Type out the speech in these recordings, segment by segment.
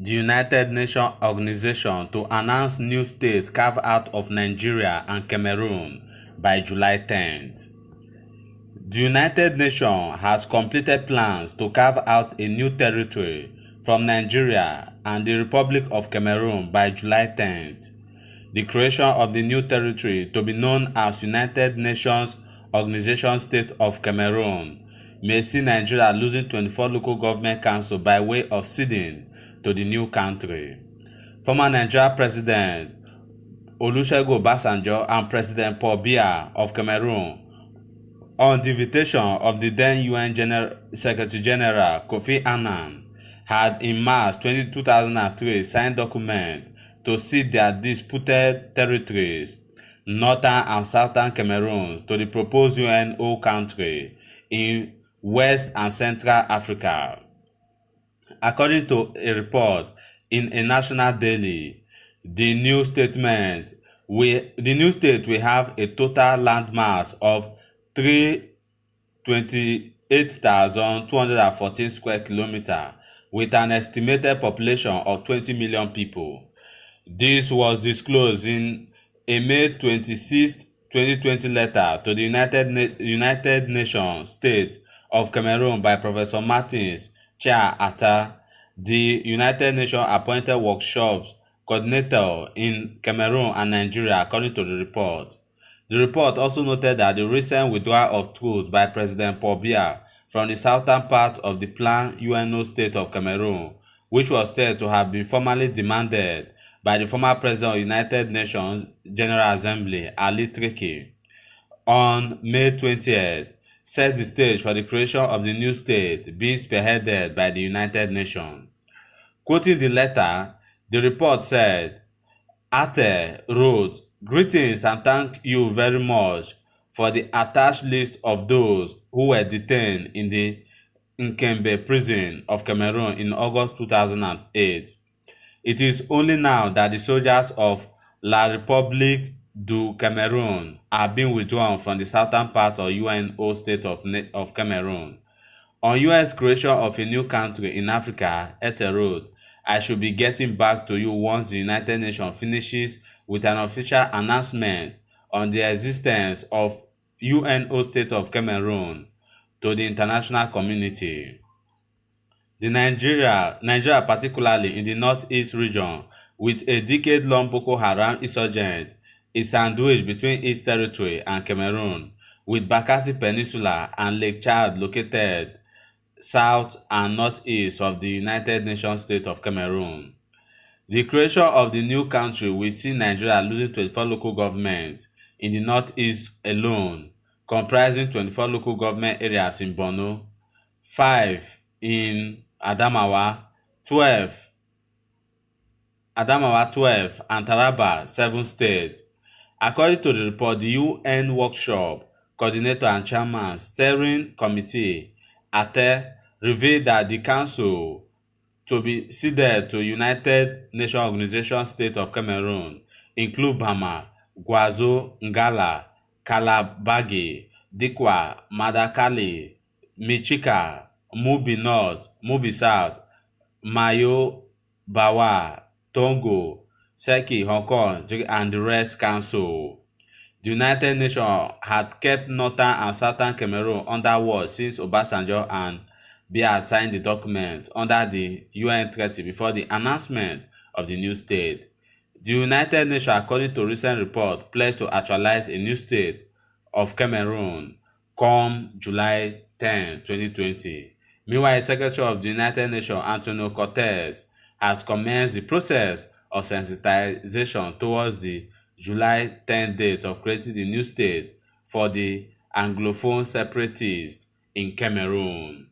the United Nations Organization to announce new states carved out of Nigeria and Cameroon by July 10th. The United Nations has completed plans to carve out a new territory from Nigeria and the Republic of Cameroon by July 10th. The creation of the new territory, to be known as United Nations Organization State of Cameroon, may see Nigeria losing 24 local government councils by way of ceding to the new country. Former Nigeria President Olusegun Obasanjo and President Paul Biya of Cameroon, on the invitation of the then UN Secretary General Kofi Annan, had in March 2003 signed document to cede their disputed territories, northern and southern Cameroon, to the proposed UNO country in West and Central Africa. According to a report in a national daily, the new state will have a total landmass of 328,214 square kilometers with an estimated population of 20 million people. This was disclosed in a May 26, 2020 letter to the United Nations State of Cameroon by Professor Martins Chia Atta, the United Nations appointed workshops coordinator in Cameroon and Nigeria, according to the report. The report also noted that the recent withdrawal of troops by President Paul Biya from the southern part of the planned UNO state of Cameroon, which was said to have been formally demanded by the former president of the United Nations General Assembly, Ali Triki, on May 20th, set the stage for the creation of the new state being spearheaded by the United Nations. Quoting the letter, the report said, Ate wrote, "Greetings and thank you very much for the attached list of those who were detained in the Nkembe prison of Cameroon in August 2008. It is only now that the soldiers of La République du Cameroon are being withdrawn from the southern part of UNO state of Cameroon. On US creation of a new country in Africa, Ete wrote, I should be getting back to you once the United Nations finishes with an official announcement on the existence of UNO state of Cameroon to the international community." The Nigeria, particularly in the northeast region, with a decade-long Boko Haram insurgent, is sandwiched between its territory and Cameroon, with Bakassi Peninsula and Lake Chad located south and northeast of the United Nations state of Cameroon. The creation of the new country will see Nigeria losing 24 local governments in the northeast alone, comprising 24 local government areas in Borno, 5 in Adamawa 12, and Taraba 7 states. According to the report, the UN Workshop Coordinator and Chairman Steering Committee Ate revealed that the council to be ceded to United Nations Organization State of Cameroon include Bama, Gwazo, Ngala, Kalabagi, Dikwa, Madakali, Michika, Mubi North, Mubi South, Mayo, Bawa, Tongo, Seki, Hong Kong, and the rest council. The United Nations had kept northern and southern Cameroon under war since Obasanjo and Biya signed the document under the UN Treaty before the announcement of the new state. The United Nations, according to recent report, pledged to actualize a new state of Cameroon come July 10, 2020. Meanwhile, Secretary of the United Nations Antonio Guterres has commenced the process of sensitization towards the July 10 date of creating the new state for the Anglophone separatists in Cameroon.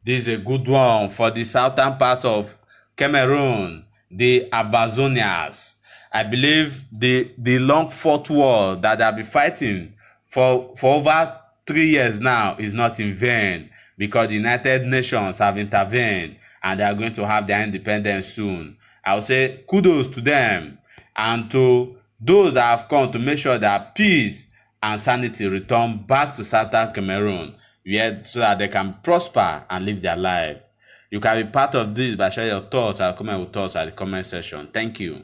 This is a good one for the southern part of Cameroon, the Ambazonians. I believe the long fought war that they have been fighting for over 3 years now is not in vain, because the United Nations have intervened and they are going to have their independence soon. I would say kudos to them and to those that have come to make sure that peace and sanity return back to southern Cameroon, so that they can prosper and live their life. You can be part of this by sharing your thoughts and comment with us at the comment section. Thank you.